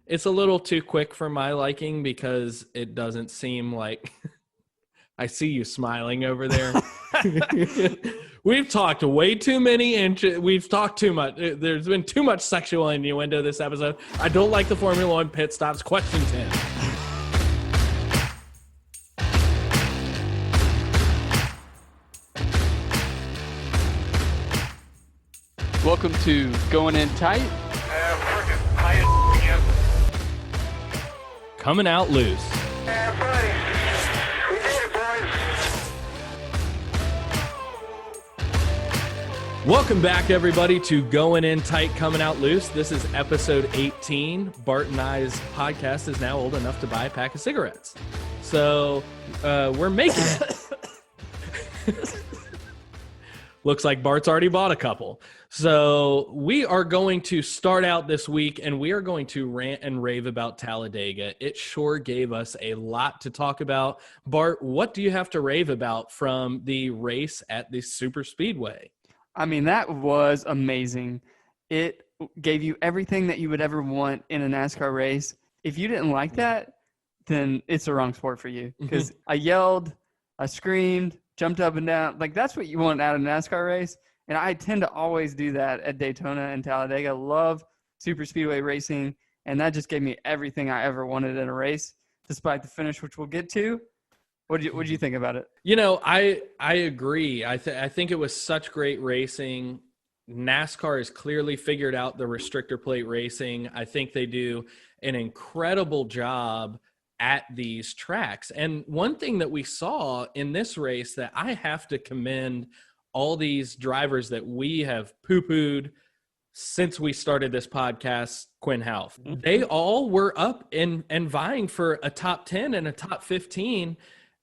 It's a little too quick for my liking because it doesn't seem like I see you smiling over there. We've talked way too many inches. We've talked too much. There's been too much sexual innuendo this episode. I don't like the Formula One pit stops. Question 10. Welcome to Going In Tight. Coming out loose. Welcome back, everybody, to Going In Tight, Coming Out Loose. This is episode 18. Bart and I's podcast is now old enough to buy a pack of cigarettes. So we're making it. Looks like Bart's already bought a couple. So we are going to start out this week, and we are going to rant and rave about Talladega. It sure gave us a lot to talk about. Bart, what do you have to rave about from the race at the Super Speedway? I mean, that was amazing. It gave you everything that you would ever want in a NASCAR race. If you didn't like that, then it's the wrong sport for you. Because I yelled, I screamed, jumped up and down. Like, that's what you want out of a NASCAR race. And I tend to always do that at Daytona and Talladega. Love super speedway racing. And that just gave me everything I ever wanted in a race, despite the finish, which we'll get to. What do you think about it? You know, I agree. I think it was such great racing. NASCAR has clearly figured out the restrictor plate racing. I think they do an incredible job at these tracks. And one thing that we saw in this race that I have to commend all these drivers that we have poo-pooed since we started this podcast, Quinn Half. They all were up and vying for a top 10 and a top 15.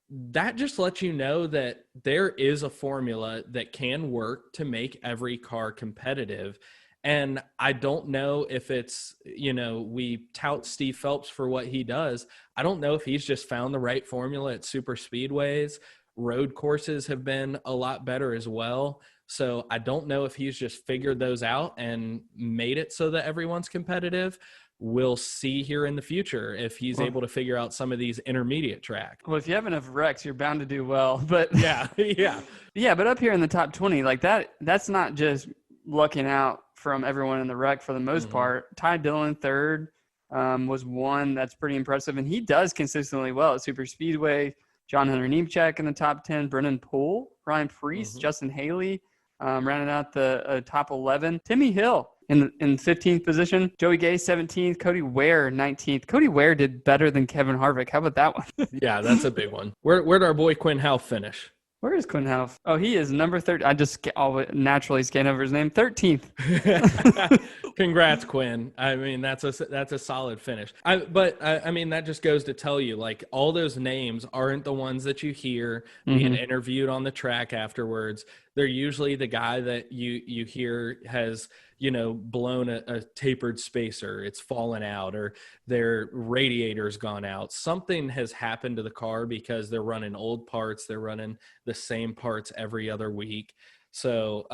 That just lets you know that there is a formula that can work to make every car competitive. And I don't know if it's, we tout Steve Phelps for what he does. I don't know if he's just found the right formula at super speedways. Road courses have been a lot better as well. So I don't know if he's just figured those out and made it so that everyone's competitive. We'll see here in the future if he's able to figure out some of these intermediate tracks. Well, if you have enough wrecks, you're bound to do well. But yeah. But up here in the top 20, like that's not just lucking out from everyone in the wreck for the most part. Ty Dillon, third, was one that's pretty impressive. And he does consistently well at super speedway. John Hunter Nemechek in the top 10, Brennan Poole, Ryan Preece, Justin Haley, rounding out the top 11. Timmy Hill in 15th position. Joey Gay, 17th. Cody Ware, 19th. Cody Ware did better than Kevin Harvick. How about that one? Yeah, that's a big one. Where'd our boy Quinn Half finish? Where is Quinn Half? Oh, he is number 30. I just naturally scan over his name. 13th. Congrats, Quinn. I mean, that's a solid finish. But that just goes to tell you, like, all those names aren't the ones that you hear being interviewed on the track afterwards. They're usually the guy that you hear has, blown a tapered spacer, it's fallen out, or their radiator's gone out. Something has happened to the car because they're running old parts. They're running the same parts every other week. So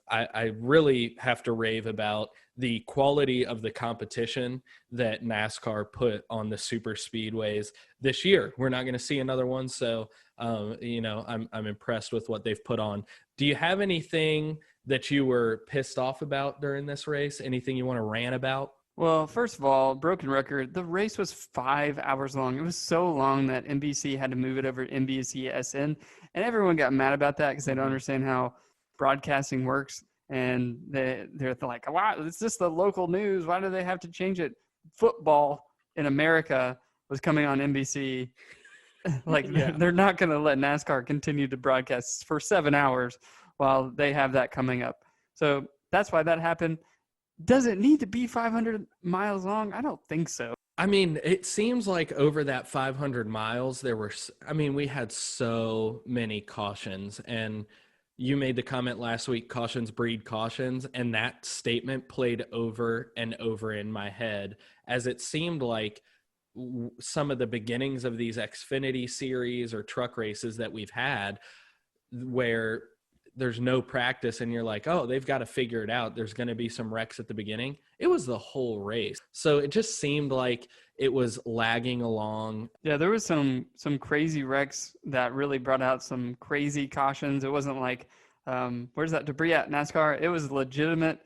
I really have to rave about the quality of the competition that NASCAR put on the super speedways this year. We're not going to see another one. So, I'm impressed with what they've put on. Do you have anything that you were pissed off about during this race? Anything you want to rant about? Well, first of all, broken record, the race was 5 hours long. It was so long that NBC had to move it over to NBC SN, and everyone got mad about that because they don't understand how broadcasting works. And they're like, wow, it's just the local news. Why do they have to change it? Football in America was coming on NBC. They're not going to let NASCAR continue to broadcast for 7 hours while they have that coming up. So that's why that happened. Does it need to be 500 miles long? I don't think so. I mean, it seems like over that 500 miles, we had so many cautions. And you made the comment last week, cautions breed cautions. And that statement played over and over in my head, as it seemed like some of the beginnings of these Xfinity series or truck races that we've had, where there's no practice and you're like, oh, they've got to figure it out. There's going to be some wrecks at the beginning. It was the whole race. So it just seemed like it was lagging along. Yeah, there was some crazy wrecks that really brought out some crazy cautions. It wasn't like, where's that debris at NASCAR? It was legitimate,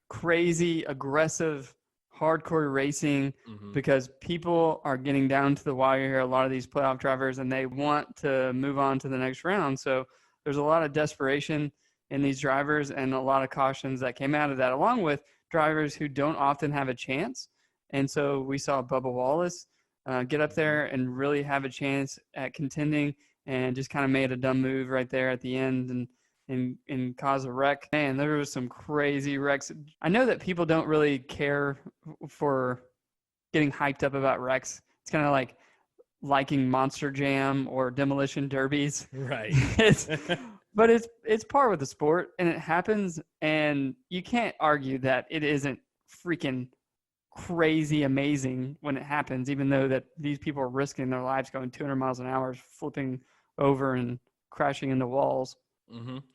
crazy, aggressive, hardcore racing because people are getting down to the wire here, a lot of these playoff drivers, and they want to move on to the next round. So there's a lot of desperation in these drivers and a lot of cautions that came out of that, along with drivers who don't often have a chance. And so we saw Bubba Wallace get up there and really have a chance at contending and just kind of made a dumb move right there at the end and cause a wreck. Man, there was some crazy wrecks. I know that people don't really care for getting hyped up about wrecks. It's kind of like liking Monster Jam or demolition derbies. Right. But it's par with the sport, and it happens, and you can't argue that it isn't freaking crazy amazing when it happens, even though that these people are risking their lives going 200 miles an hour, flipping over and crashing into walls.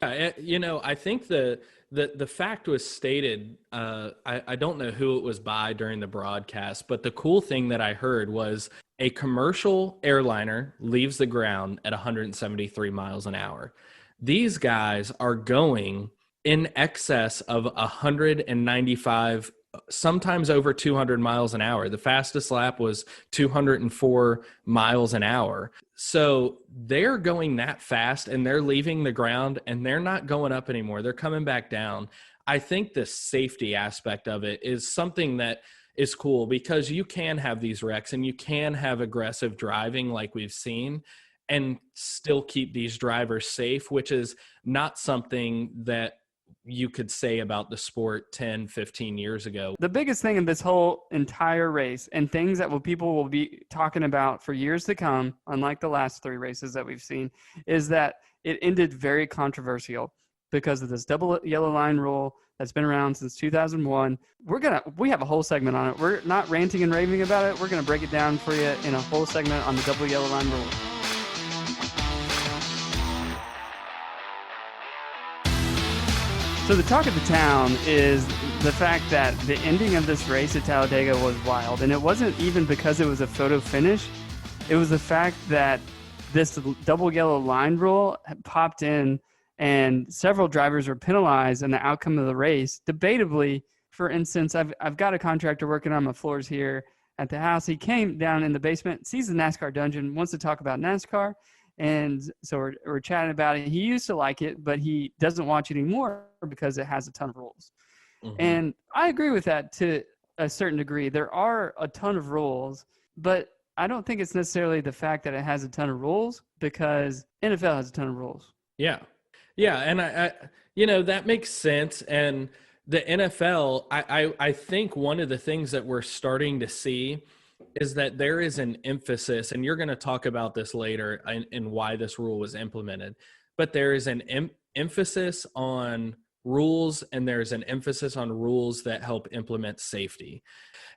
I think the fact was stated, I don't know who it was by during the broadcast, but the cool thing that I heard was a commercial airliner leaves the ground at 173 miles an hour. These guys are going in excess of 195, sometimes over 200 miles an hour. The fastest lap was 204 miles an hour. So they're going that fast and they're leaving the ground and they're not going up anymore. They're coming back down. I think the safety aspect of it is something that is cool because you can have these wrecks and you can have aggressive driving like we've seen and still keep these drivers safe, which is not something that you could say about the sport 10, 15 years ago. The biggest thing in this whole entire race and things that people will be talking about for years to come, unlike the last three races that we've seen, is that it ended very controversial because of this double yellow line rule that's been around since 2001. We have a whole segment on it. We're not ranting and raving about it. We're going to break it down for you in a whole segment on the double yellow line rule. So the talk of the town is the fact that the ending of this race at Talladega was wild. And it wasn't even because it was a photo finish. It was the fact that this double yellow line rule had popped in and several drivers were penalized in the outcome of the race. Debatably, for instance, I've got a contractor working on my floors here at the house. He came down in the basement, sees the NASCAR dungeon, wants to talk about NASCAR. And so we're chatting about it. He used to like it, but he doesn't watch it anymore because it has a ton of rules. And I agree with that to a certain degree. There are a ton of rules, but I don't think it's necessarily the fact that it has a ton of rules because NFL has a ton of rules. Yeah. Yeah. And I that makes sense. And the NFL, I think one of the things that we're starting to see is that there is an emphasis, and you're going to talk about this later in why this rule was implemented, but there is an emphasis on rules and there's an emphasis on rules that help implement safety.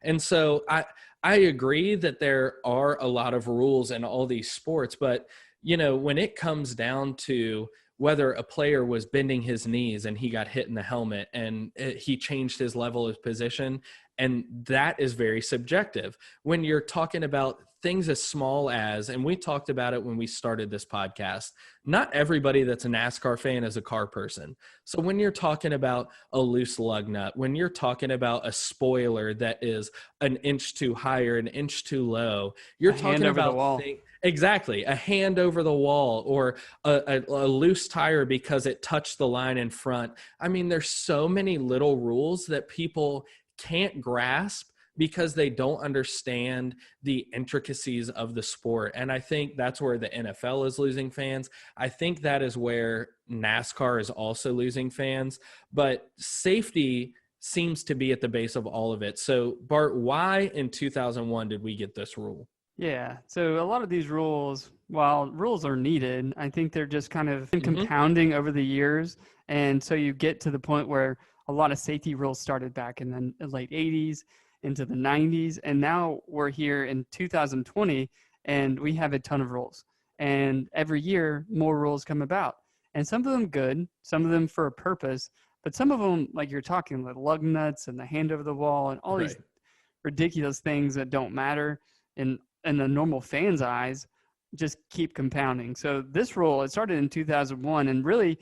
And so I agree that there are a lot of rules in all these sports, but when it comes down to whether a player was bending his knees and he got hit in the helmet and he changed his level of position, and that is very subjective. When you're talking about things as small as, and we talked about it when we started this podcast, not everybody that's a NASCAR fan is a car person. So when you're talking about a loose lug nut, when you're talking about a spoiler that is an inch too high or an inch too low, you're talking about exactly a hand over the wall or a loose tire because it touched the line in front. I mean, there's so many little rules that people can't grasp because they don't understand the intricacies of the sport. And I think that's where the NFL is losing fans. I think that is where NASCAR is also losing fans, but safety seems to be at the base of all of it. So Bart, why in 2001 did we get this rule? Yeah. So a lot of these rules, while rules are needed, I think they're just kind of compounding over the years. And so you get to the point where a lot of safety rules started back in the late 80s into the 90s. And now we're here in 2020 and we have a ton of rules. And every year more rules come about. And some of them good, some of them for a purpose, but some of them, like you're talking, the lug nuts and the hand over the wall and all these ridiculous things that don't matter in the normal fan's eyes, just keep compounding. So this rule, it started in 2001, and really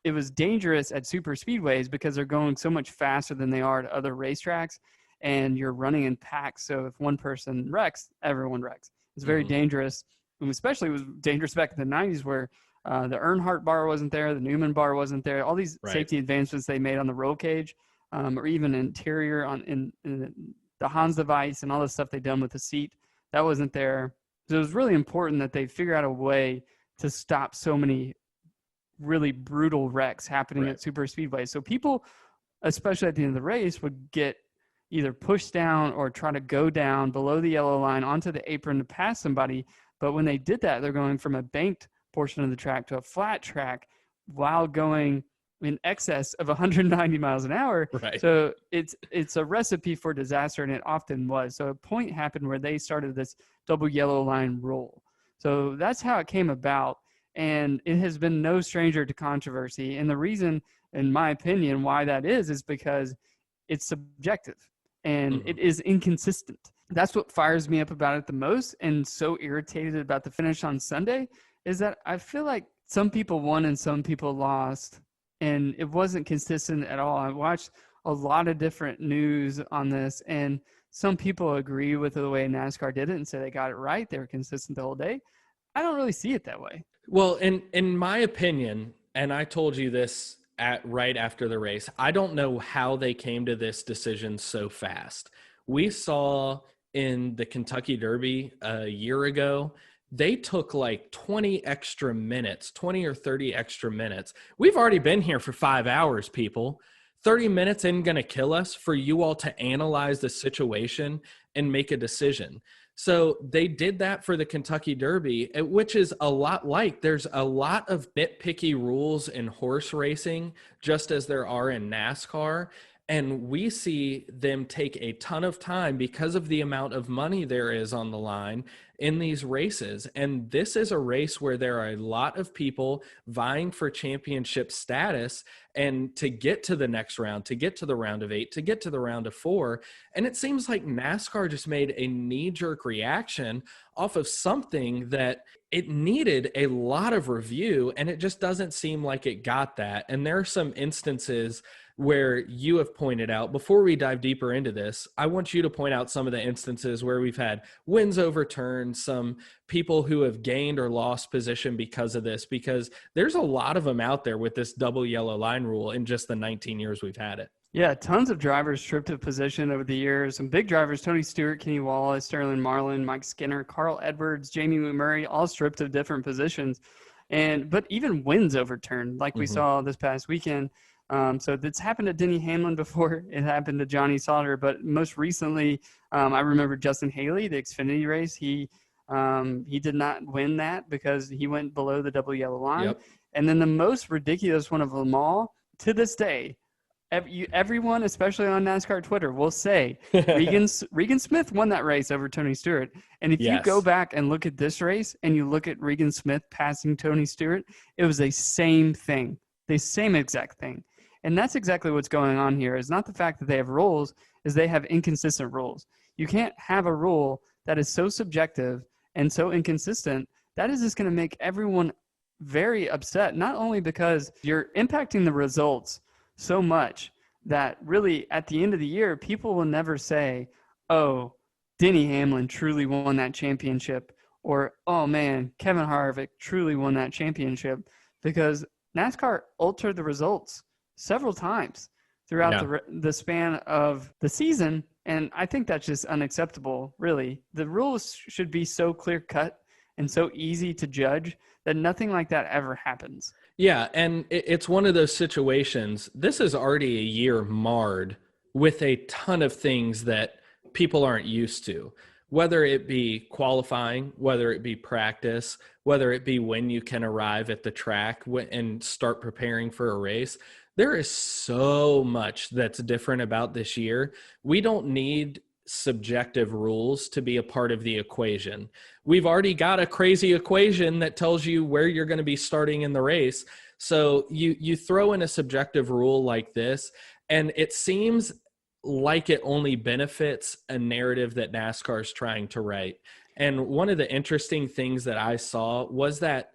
it was dangerous at super speedways because they're going so much faster than they are at other racetracks, and you're running in packs. So if one person wrecks, everyone wrecks. It's very dangerous, and especially it was dangerous back in the 90s where the Earnhardt bar wasn't there, the Newman bar wasn't there. All these safety advancements they made on the roll cage, or even interior in the Hans device and all the stuff they done with the seat, that wasn't there. So it was really important that they figure out a way to stop so many really brutal wrecks happening at super speedways. So people, especially at the end of the race, would get either pushed down or try to go down below the yellow line onto the apron to pass somebody. But when they did that, they're going from a banked portion of the track to a flat track while going in excess of 190 miles an hour. So it's a recipe for disaster, and it often was. So a point happened where they started this double yellow line rule. So that's how it came about, and it has been no stranger to controversy. And the reason, in my opinion, why that is because it's subjective and it is inconsistent. That's what fires me up about it the most, and so irritated about the finish on Sunday, is that I feel like some people won and some people lost, and it wasn't consistent at all. I watched a lot of different news on this, and some people agree with the way NASCAR did it and say they got it right. They were consistent the whole day. I don't really see it that way. Well, in my opinion, and I told you this right after the race, I don't know how they came to this decision so fast. We saw in the Kentucky Derby a year ago, they took like 20 extra minutes, 20 or 30 extra minutes. We've already been here for 5 hours, people. 30 minutes isn't going to kill us for you all to analyze the situation and make a decision. So they did that for the Kentucky Derby, which is a lot like there's a lot of nitpicky rules in horse racing, just as there are in NASCAR. And we see them take a ton of time because of the amount of money there is on the line in these races. And this is a race where there are a lot of people vying for championship status and to get to the next round, to get to the round of 8, to get to the round of 4. And it seems like NASCAR just made a knee-jerk reaction off of something that it needed a lot of review, and it just doesn't seem like it got that. And there are some instances where you have pointed out, before we dive deeper into this, I want you to point out some of the instances where we've had wins overturned, some people who have gained or lost position because of this, because there's a lot of them out there with this double yellow line rule in just the 19 years we've had it. Yeah, tons of drivers stripped of position over the years. Some big drivers, Tony Stewart, Kenny Wallace, Sterling Marlin, Mike Skinner, Carl Edwards, Jamie McMurray, all stripped of different positions. But even wins overturned, like we saw this past weekend. So that's happened to Denny Hamlin before. It happened to Johnny Sauter, but most recently, I remember Justin Haley, the Xfinity race. He did not win that because he went below the double yellow line. And then the most ridiculous one of them all, to this day, everyone, especially on NASCAR Twitter, will say Regan Smith won that race over Tony Stewart. And if you go back and look at this race and you look at Regan Smith passing Tony Stewart, it was the same thing, the same exact thing. And that's exactly what's going on here. It's not the fact that they have rules, is they have inconsistent rules. You can't have a rule that is so subjective and so inconsistent. That is just going to make everyone very upset, not only because you're impacting the results so much that really at the end of the year, people will never say, oh, Denny Hamlin truly won that championship, or, oh man, Kevin Harvick truly won that championship, because NASCAR altered the results several times throughout the span of the season. And I think that's just unacceptable, really. The rules should be so clear-cut and so easy to judge that nothing like that ever happens. Yeah, and it's one of those situations. This is already a year marred with a ton of things that people aren't used to, whether it be qualifying, whether it be practice, whether it be when you can arrive at the track and start preparing for a race. There is so much that's different about this year. We don't need subjective rules to be a part of the equation. We've already got a crazy equation that tells you where you're going to be starting in the race. So you throw in a subjective rule like this, and it seems like it only benefits a narrative that NASCAR is trying to write. And one of the interesting things that I saw was that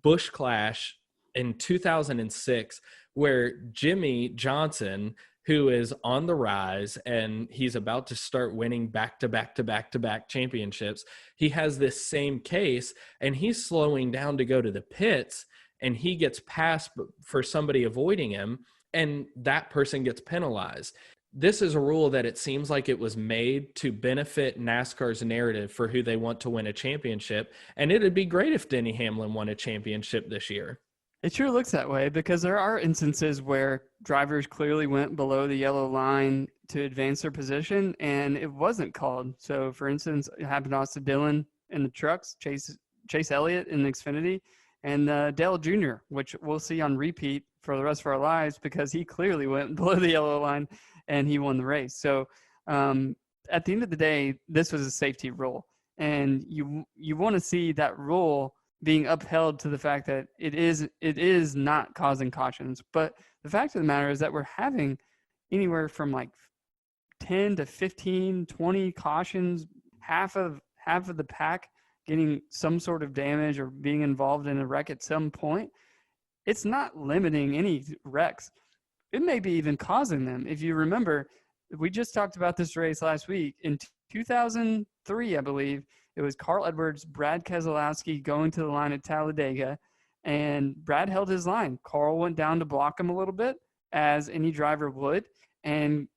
Busch Clash in 2006, where Jimmy Johnson, who is on the rise and he's about to start winning back-to-back championships, he has this same case and he's slowing down to go to the pits, and he gets passed for somebody avoiding him, and that person gets penalized. This is a rule that it seems like it was made to benefit NASCAR's narrative for who they want to win a championship. And it'd be great if Denny Hamlin won a championship this year. It sure looks that way, because there are instances where drivers clearly went below the yellow line to advance their position, and it wasn't called. So, for instance, it happened to Austin Dillon in the trucks, Chase Elliott in the Xfinity, and Dale Jr., which we'll see on repeat for the rest of our lives, because he clearly went below the yellow line and he won the race. So at the end of the day, this was a safety rule, and you want to see that rule being upheld to the fact that it is not causing cautions. But the fact of the matter is that we're having anywhere from like 10 to 15, 20 cautions, half of the pack getting some sort of damage or being involved in a wreck at some point. It's not limiting any wrecks. It may be even causing them. If you remember, we just talked about this race last week. In 2003, I believe, it was Carl Edwards, Brad Keselowski going to the line at Talladega, and Brad held his line. Carl went down to block him a little bit, as any driver would, and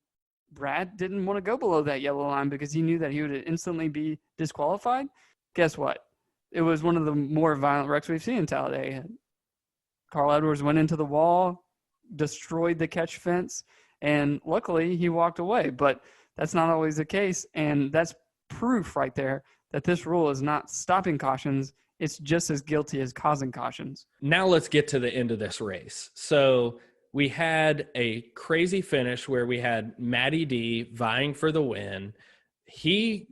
Brad didn't want to go below that yellow line because he knew that he would instantly be disqualified. Guess what? It was one of the more violent wrecks we've seen in Talladega. Carl Edwards went into the wall, destroyed the catch fence, and luckily he walked away. But that's not always the case, and that's proof right there that this rule is not stopping cautions. It's just as guilty as causing cautions. Now let's get to the end of this race. So we had a crazy finish where we had Matty D vying for the win. He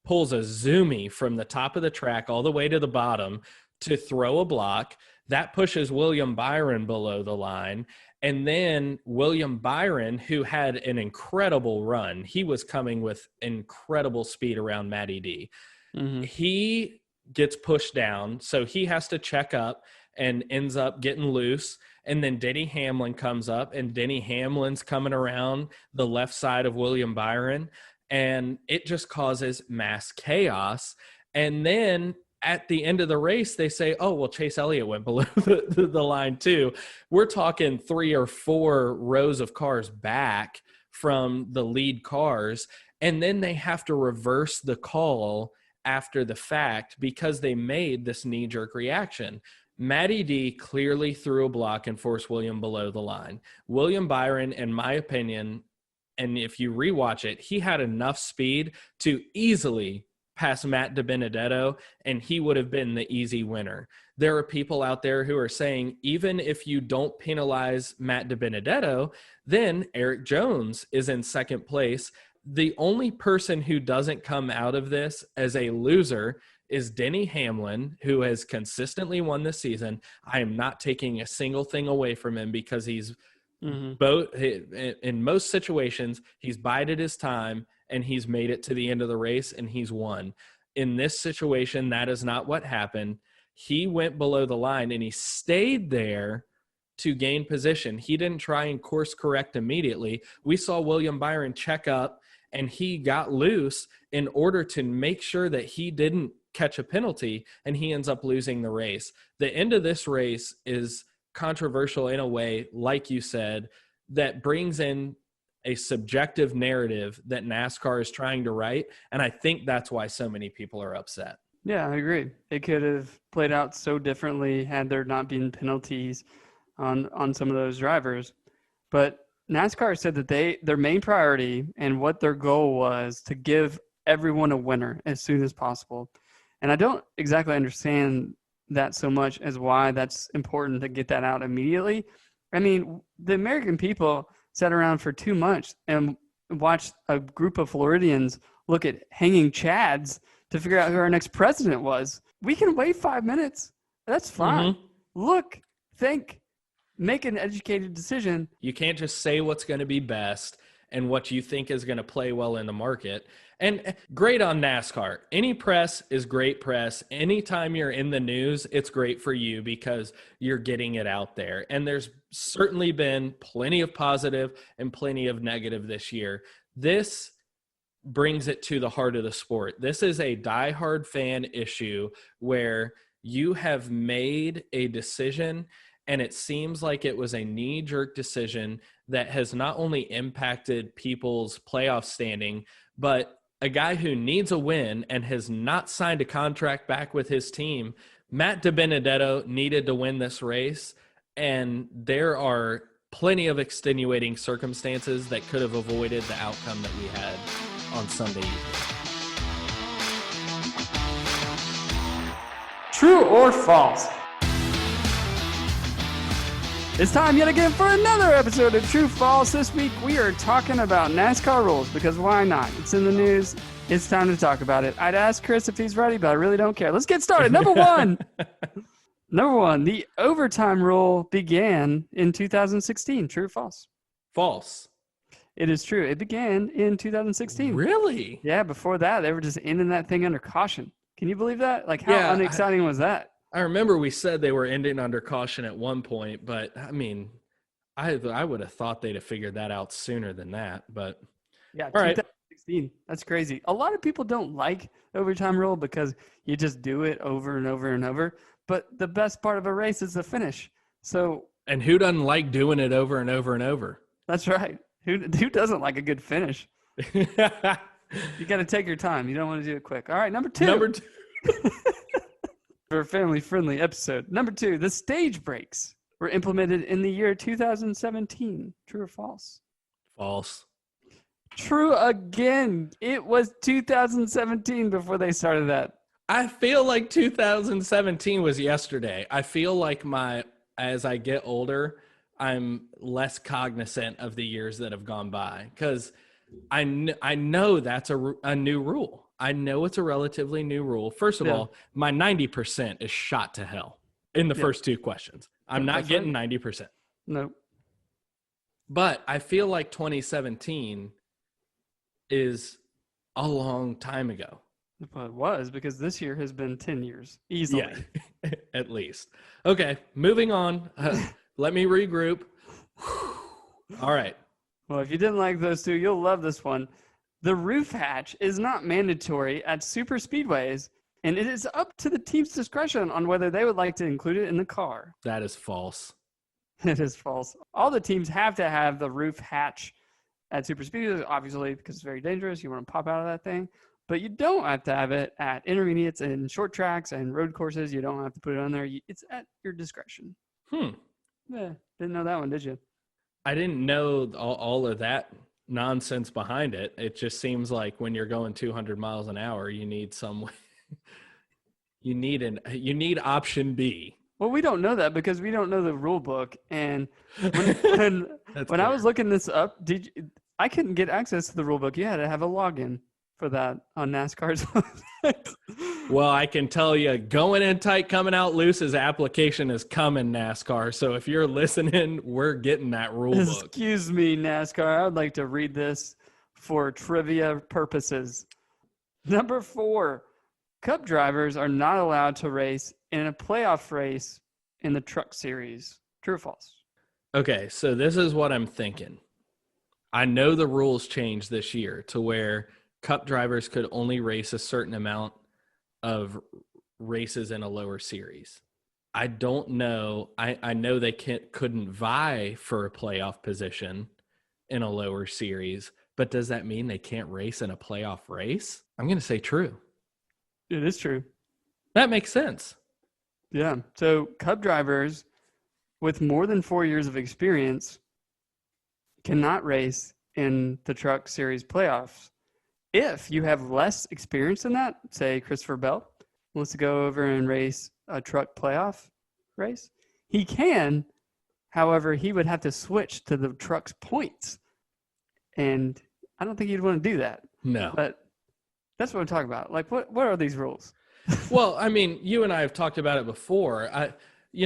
pulls a zoomie from the top of the track all the way to the bottom to throw a block. That pushes William Byron below the line. And then William Byron, who had an incredible run, he was coming with incredible speed around Matty D. Mm-hmm. He gets pushed down, so he has to check up and ends up getting loose. And then Denny Hamlin comes up, and Denny Hamlin's coming around the left side of William Byron, and it just causes mass chaos. And then at the end of the race, they say, oh, well, Chase Elliott went below the line too. We're talking 3 or 4 rows of cars back from the lead cars. And then they have to reverse the call after the fact because they made this knee-jerk reaction. Matty D clearly threw a block and forced William below the line. William Byron, in my opinion, and if you rewatch it, he had enough speed to easily pass Matt DiBenedetto, and he would have been the easy winner. There are people out there who are saying, even if you don't penalize Matt DiBenedetto, then Eric Jones is in second place. The only person who doesn't come out of this as a loser is Denny Hamlin, who has consistently won this season. I am not taking a single thing away from him because he's both in most situations, he's bided his time and he's made it to the end of the race and he's won. In this situation, that is not what happened. He went below the line and he stayed there to gain position. He didn't try and course correct immediately. We saw William Byron check up and he got loose in order to make sure that he didn't catch a penalty, and he ends up losing the race. The end of this race is controversial in a way, like you said, that brings in a subjective narrative that NASCAR is trying to write, and I think that's why so many people are upset. Yeah, I agree. It could have played out so differently had there not been penalties on some of those drivers. But NASCAR said that their main priority and what their goal was to give everyone a winner as soon as possible. And I don't exactly understand that so much as why that's important to get that out immediately. I mean, the American people sat around for 2 months and watched a group of Floridians look at hanging chads to figure out who our next president was. We can wait 5 minutes. That's fine. Look think, make an educated decision. You can't just say what's going to be best and what you think is going to play well in the market. And great on NASCAR. Any press is great press. Anytime you're in the news, it's great for you because you're getting it out there. And there's certainly been plenty of positive and plenty of negative this year. This brings it to the heart of the sport. This is a diehard fan issue where you have made a decision, and it seems like it was a knee-jerk decision that has not only impacted people's playoff standing, but a guy who needs a win and has not signed a contract back with his team. Matt DiBenedetto needed to win this race, and there are plenty of extenuating circumstances that could have avoided the outcome that we had on Sunday evening. True or false? It's time yet again for another episode of True False. This week we are talking about NASCAR rules because why not? It's in the news. It's time to talk about it. I'd ask Chris if he's ready, but I really don't care. Let's get started. Number one. Number one, the overtime rule began in 2016. True or false? False. It is true. It began in 2016. Really? Yeah, before that, they were just ending that thing under caution. Can you believe that? Like, how unexciting was that? I remember we said they were ending under caution at one point, but I mean, I would have thought they'd have figured that out sooner than that. But yeah, all right. 2016. That's crazy. A lot of people don't like the overtime rule because you just do it over and over and over. But the best part of a race is the finish. And who doesn't like doing it over and over and over? That's right. Who doesn't like a good finish? You got to take your time. You don't want to do it quick. All right, number two. For a family-friendly episode. Number two, the stage breaks were implemented in the year 2017. True or false? False. True again. It was 2017 before they started that. I feel like 2017 was yesterday. I feel like as I get older, I'm less cognizant of the years that have gone by because I know that's a new rule. I know it's a relatively new rule. First of all, my 90% is shot to hell in the first two questions. I'm not getting 90%. Nope. But I feel like 2017 is a long time ago. Well, it was because this year has been 10 years easily. Yeah, at least. Okay, moving on. Let me regroup. All right. Well, if you didn't like those two, you'll love this one. The roof hatch is not mandatory at super speedways, and it is up to the team's discretion on whether they would like to include it in the car. That is false. It is false. All the teams have to have the roof hatch at super speedways, obviously, because it's very dangerous. You want to pop out of that thing. But you don't have to have it at intermediates and short tracks and road courses. You don't have to put it on there. It's at your discretion. Yeah, didn't know that one, did you? I didn't know all of that nonsense behind it. It just seems like when you're going 200 miles an hour, you need you need option B. Well, we don't know that because we don't know the rule book. And when I was looking this up, I couldn't get access to the rule book. You had to have a login for that on NASCAR's website. Well, I can tell you, going in tight, coming out loose, application is coming, NASCAR. So if you're listening, we're getting that rule book. Excuse me, NASCAR. I would like to read this for trivia purposes. Number 4, Cup drivers are not allowed to race in a playoff race in the Truck Series. True or false? Okay, so this is what I'm thinking. I know the rules changed this year to where Cup drivers could only race a certain amount of races in a lower series. I don't know. I know they couldn't vie for a playoff position in a lower series, but does that mean they can't race in a playoff race? I'm going to say true. It is true. That makes sense. Yeah. So Cup drivers with more than 4 years of experience cannot race in the Truck Series playoffs. If you have less experience than that, say Christopher Bell wants to go over and race a truck playoff race, he can. However, he would have to switch to the truck's points. And I don't think he'd want to do that. No. But that's what I'm talking about. Like, what are these rules? Well, I mean, you and I have talked about it before.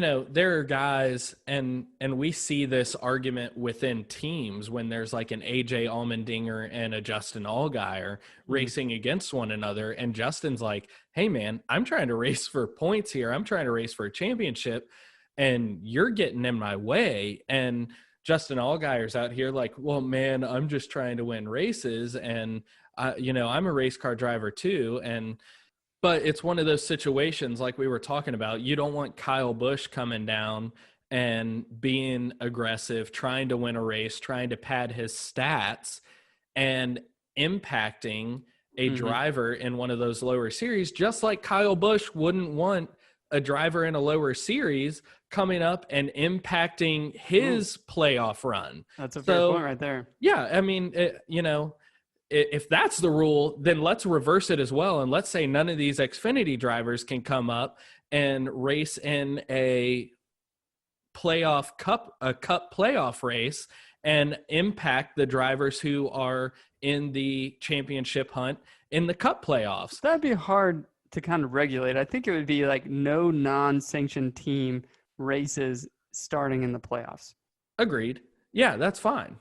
there are guys, and we see this argument within teams when there's like an AJ Allmendinger and a Justin Allgaier racing against one another. And Justin's like, hey man, I'm trying to race for points here. I'm trying to race for a championship and you're getting in my way. And Justin Allgaier's out here like, well, man, I'm just trying to win races. And I'm a race car driver too. But it's one of those situations like we were talking about. You don't want Kyle Busch coming down and being aggressive, trying to win a race, trying to pad his stats and impacting a driver in one of those lower series, just like Kyle Busch wouldn't want a driver in a lower series coming up and impacting his playoff run. That's a fair point right there. Yeah, I mean, if that's the rule, then let's reverse it as well. And let's say none of these Xfinity drivers can come up and race in a cup playoff race and impact the drivers who are in the championship hunt in the cup playoffs. That'd be hard to kind of regulate. I think it would be like no non-sanctioned team races starting in the playoffs. Agreed. Yeah, that's fine.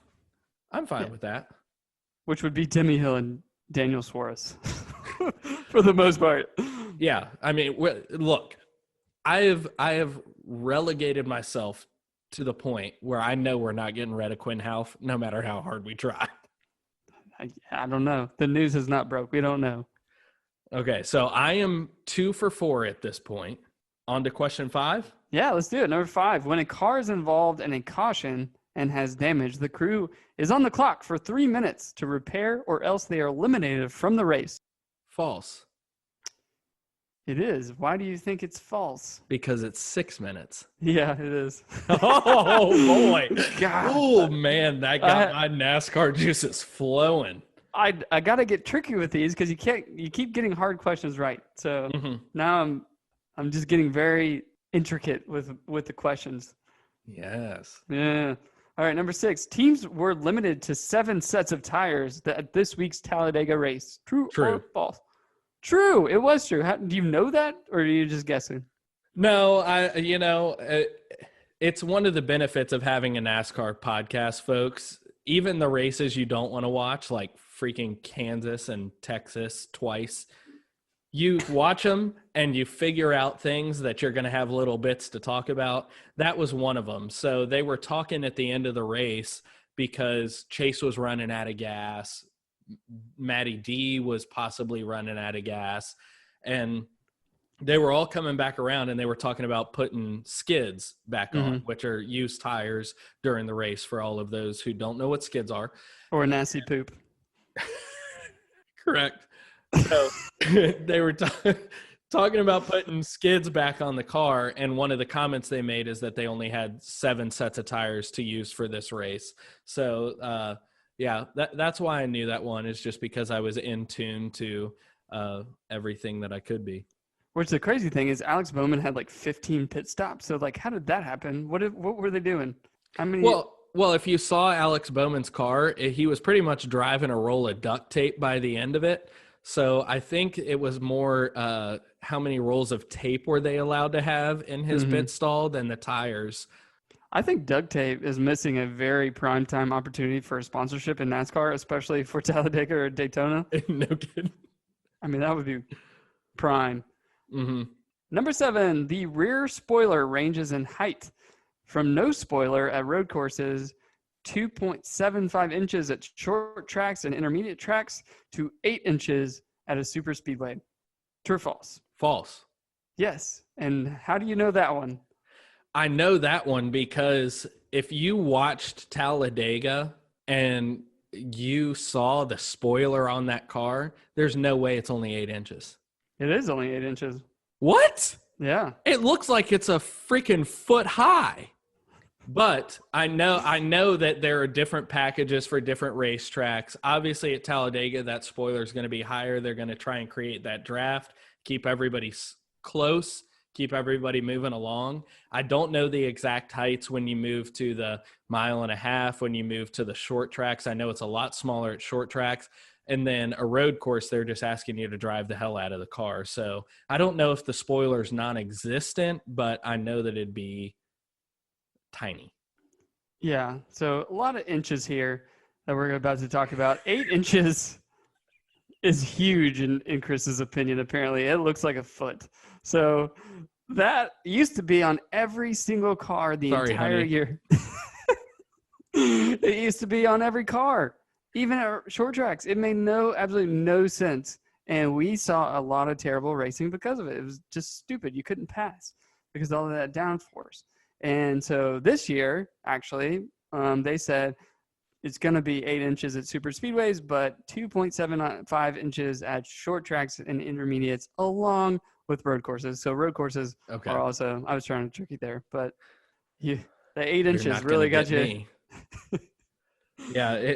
I'm fine with that. Which would be Timmy Hill and Daniel Suarez for the most part. Yeah. I mean, look, I have relegated myself to the point where I know we're not getting rid of Quinn Houff no matter how hard we try. I don't know. The news is not broke. We don't know. Okay. So I am 2 for 4 at this point. On to question 5. Yeah, let's do it. Number 5, when a car is involved in a caution and has damage, the crew is on the clock for 3 minutes to repair or else they are eliminated from the race. False. It is. Why do you think it's false? Because it's 6 minutes. Yeah, it is. Oh, boy. God. Oh, man, that got my NASCAR juices flowing. I got to get tricky with these because you keep getting hard questions right. So now I'm just getting very intricate with the questions. Yes. Yeah. All right, number 6. Teams were limited to 7 sets of tires at this week's Talladega race. True. Or false? True. It was true. Do you know that, or are you just guessing? No, it's one of the benefits of having a NASCAR podcast, folks. Even the races you don't want to watch, like freaking Kansas and Texas twice, you watch them and you figure out things that you're going to have little bits to talk about. That was one of them. So they were talking at the end of the race because Chase was running out of gas. Matty D was possibly running out of gas. And they were all coming back around and they were talking about putting skids back on, which are used tires during the race for all of those who don't know what skids are. Or nasty poop. Correct. So they were talking about putting skids back on the car, and one of the comments they made is that they only had 7 sets of tires to use for this race. So, yeah, that's why I knew that one, is just because I was in tune to everything that I could be. Which the crazy thing is Alex Bowman had like 15 pit stops. So, like, how did that happen? What were they doing? I mean, Well, if you saw Alex Bowman's car, he was pretty much driving a roll of duct tape by the end of it. So I think it was more how many rolls of tape were they allowed to have in his pit stall than the tires. I think duct tape is missing a very prime-time opportunity for a sponsorship in NASCAR, especially for Talladega or Daytona. No kidding. I mean, that would be prime. Mm-hmm. Number 7, the rear spoiler ranges in height from no spoiler at road courses, 2.75 inches at short tracks and intermediate tracks, to 8 inches at a super speedway. True or false? False. Yes. And how do you know that one? I know that one because if you watched Talladega and you saw the spoiler on that car, there's no way it's only 8 inches. It is only 8 inches. What? Yeah. It looks like it's a freaking foot high. But I know that there are different packages for different racetracks. Obviously, at Talladega, that spoiler is going to be higher. They're going to try and create that draft, keep everybody close, keep everybody moving along. I don't know the exact heights when you move to the 1.5 miles, when you move to the short tracks. I know it's a lot smaller at short tracks. And then a road course, they're just asking you to drive the hell out of the car. So I don't know if the spoiler's non-existent, but I know that it'd be tiny. Yeah. So a lot of inches here that we're about to talk about. 8 inches is huge in Chris's opinion. Apparently, it looks like a foot. So that used to be on every single car the Sorry, entire honey. year. It used to be on every car, even at short tracks. It made absolutely no sense. And we saw a lot of terrible racing because of it. It was just stupid. You couldn't pass because of all of that downforce. And so this year, actually, they said it's going to be 8 inches at super speedways, but 2.75 inches at short tracks and intermediates along with road courses. So road courses are also, I was trying to trick you there, but the 8 inches really got you. Me. Yeah,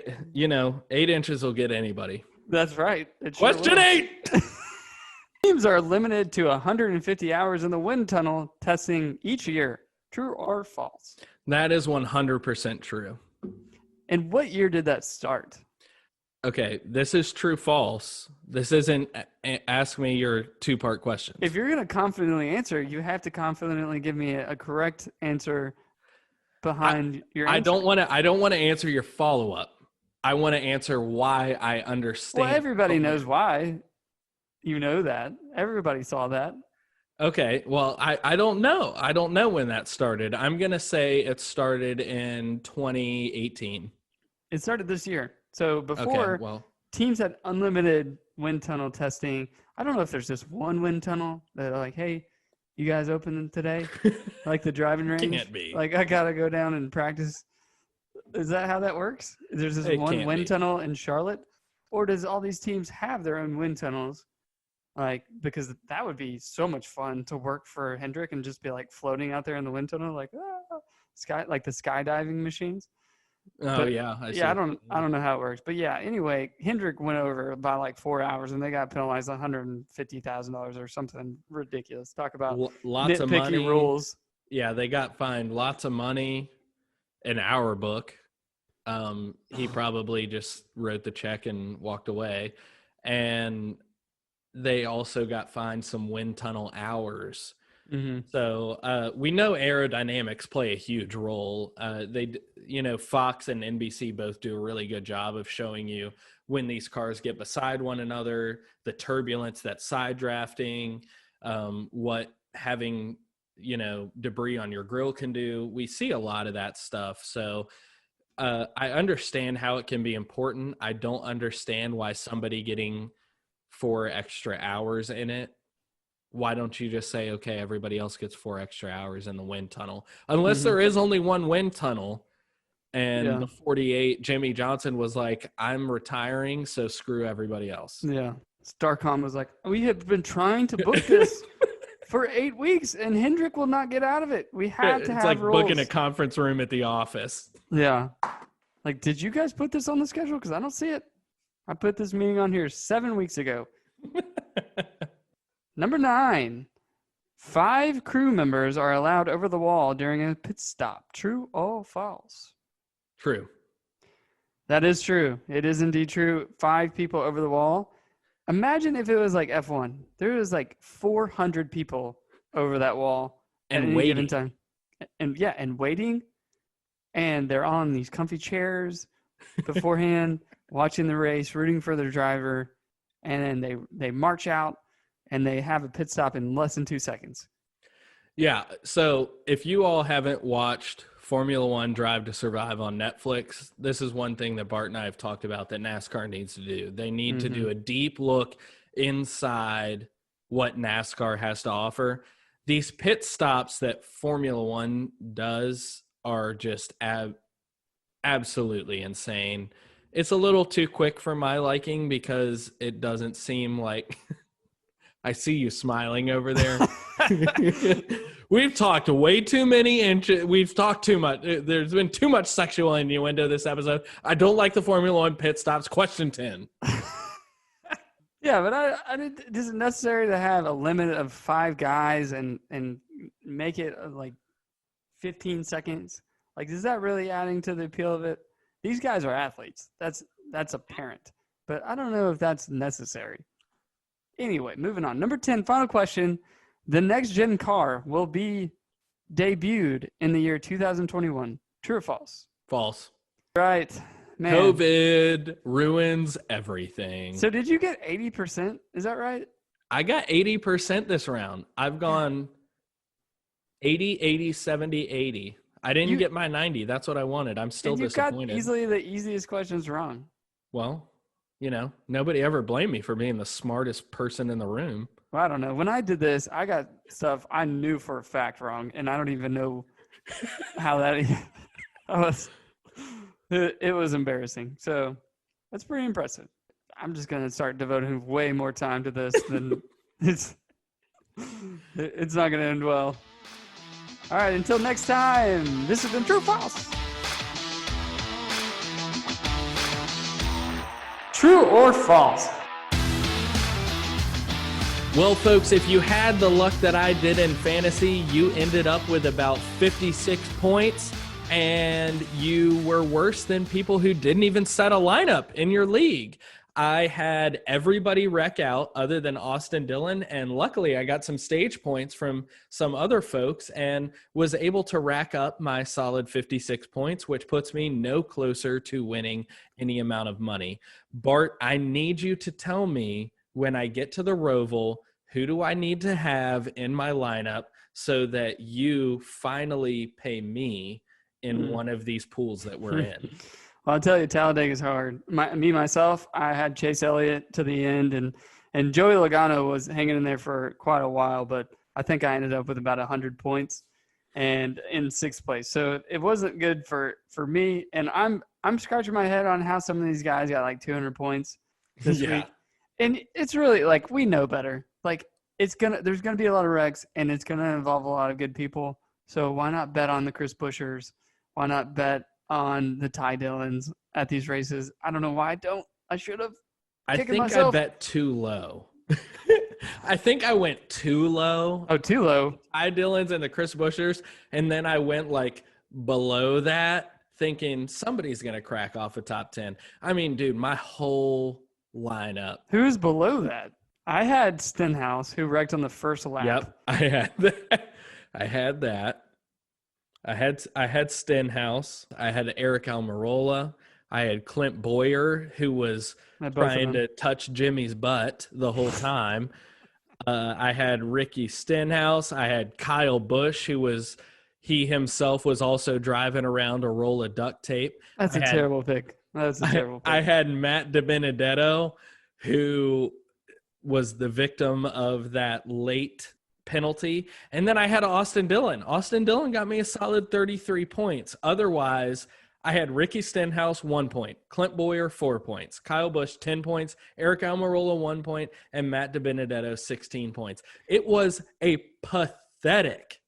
8 inches will get anybody. That's right. Question 8. Teams are limited to 150 hours in the wind tunnel testing each year. True or false? That is 100% true. And what year did that start? Okay, this is true, false. This isn't ask me your 2-part question. If you're going to confidently answer, you have to confidently give me a correct answer behind your answer. I don't want to answer your follow-up. I want to answer why I understand. Well, everybody knows why. You know that. Everybody saw that. Okay, well, I don't know. I don't know when that started. I'm going to say it started in 2018. It started this year. So before, teams had unlimited wind tunnel testing. I don't know if there's just one wind tunnel that are like, hey, you guys open today? Like the driving range? Can't be. Like, I got to go down and practice. Is that how that works? There's this one wind tunnel in Charlotte? Or does all these teams have their own wind tunnels? Like, because that would be so much fun to work for Hendrick and just be like floating out there in the wind tunnel, like like the skydiving machines. Oh, but, yeah. I don't know how it works, but yeah. Anyway, Hendrick went over by like 4 hours, and they got penalized $150,000 or something ridiculous. Talk about lots of money. rules. Yeah, they got fined lots of money. In our book, he probably just wrote the check and walked away, and they also got fined some wind tunnel hours. Mm-hmm. So we know aerodynamics play a huge role. Fox and NBC both do a really good job of showing you when these cars get beside one another, the turbulence, that side drafting, what having, debris on your grill can do. We see a lot of that stuff. So I understand how it can be important. I don't understand why somebody getting 4 extra hours in it. Why don't you just say, okay, everybody else gets 4 extra hours in the wind tunnel? Unless there is only one wind tunnel. And the 48, Jimmy Johnson was like, I'm retiring, so screw everybody else. Yeah. Starcom was like, we have been trying to book this for 8 weeks, and Hendrick will not get out of it. We have to have rules. It's like rules. booking a conference room at the office. Yeah. Like, did you guys put this on the schedule? Because I don't see it. I put this meeting on here 7 weeks ago. Number 9, 5 crew members are allowed over the wall during a pit stop. True or false? True. That is true. It is indeed true. 5 people over the wall. Imagine if it was like F1. There was like 400 people over that wall and at any waiting. given time. And waiting. And they're on these comfy chairs beforehand, watching the race, rooting for their driver. And then they march out and they have a pit stop in less than 2 seconds. Yeah. So if you all haven't watched Formula One Drive to Survive on Netflix, this is one thing that Bart and I have talked about that NASCAR needs to do. They need to do a deep look inside what NASCAR has to offer. These pit stops that Formula One does are just absolutely insane. It's a little too quick for my liking because it doesn't seem like I see you smiling over there. We've talked way too many inches. We've talked too much. There's been too much sexual innuendo this episode. I don't like the Formula One pit stops. Question 10. Yeah, but is it necessary to have a limit of 5 guys and make it like 15 seconds? Like, is that really adding to the appeal of it? These guys are athletes. That's apparent. but I don't know if that's necessary. Anyway, moving on. Number 10, final question. The next-gen car will be debuted in the year 2021. True or false? False. Right. Man. COVID ruins everything. So did you get 80%? Is that right? I got 80% this round. I've gone 80, 80, 70, 80. I didn't get my 90. That's what I wanted. I'm still disappointed. You got easily the easiest questions wrong. Well, nobody ever blamed me for being the smartest person in the room. Well, I don't know. When I did this, I got stuff I knew for a fact wrong, and I don't even know how that was. It was embarrassing. So that's pretty impressive. I'm just going to start devoting way more time to this than it's not going to end well. All right, until next time, this has been True or False. True or false? Well, folks, if you had the luck that I did in fantasy, you ended up with about 56 points, and you were worse than people who didn't even set a lineup in your league. I had everybody wreck out other than Austin Dillon, and luckily I got some stage points from some other folks and was able to rack up my solid 56 points, which puts me no closer to winning any amount of money. Bart, I need you to tell me when I get to the Roval, who do I need to have in my lineup so that you finally pay me in one of these pools that we're in? Well, I'll tell you, Talladega is hard. Myself, I had Chase Elliott to the end, and Joey Logano was hanging in there for quite a while, but I think I ended up with about 100 points and in sixth place. So it wasn't good for me, and I'm scratching my head on how some of these guys got like 200 points this week. And it's really like we know better. Like there's gonna be a lot of wrecks, and it's gonna involve a lot of good people. So why not bet on the Chris Buschers? Why not bet on the Ty Dillons at these races? I don't know why I don't. I should have. I think I bet too low. I think I went too low. Oh, too low. Ty Dillons and the Chris Buschers, and then I went like below that, thinking somebody's gonna crack off a top 10. I mean, dude, my whole lineup. Who's below that? I had Stenhouse, who wrecked on the first lap. Yep, I had that. I had Stenhouse. I had Eric Almirola. I had Clint Boyer, who was trying to touch Jimmy's butt the whole time. I had Ricky Stenhouse. I had Kyle Busch, he himself was also driving around a roll of duct tape. That's a terrible pick. That's a terrible pick. I had Matt DiBenedetto, who was the victim of that late penalty. And then I had Austin Dillon. Austin Dillon got me a solid 33 points. Otherwise, I had Ricky Stenhouse 1 point, Clint Boyer 4 points, Kyle Busch 10 points, Eric Almirola 1 point, and Matt DiBenedetto 16 points. It was a pathetic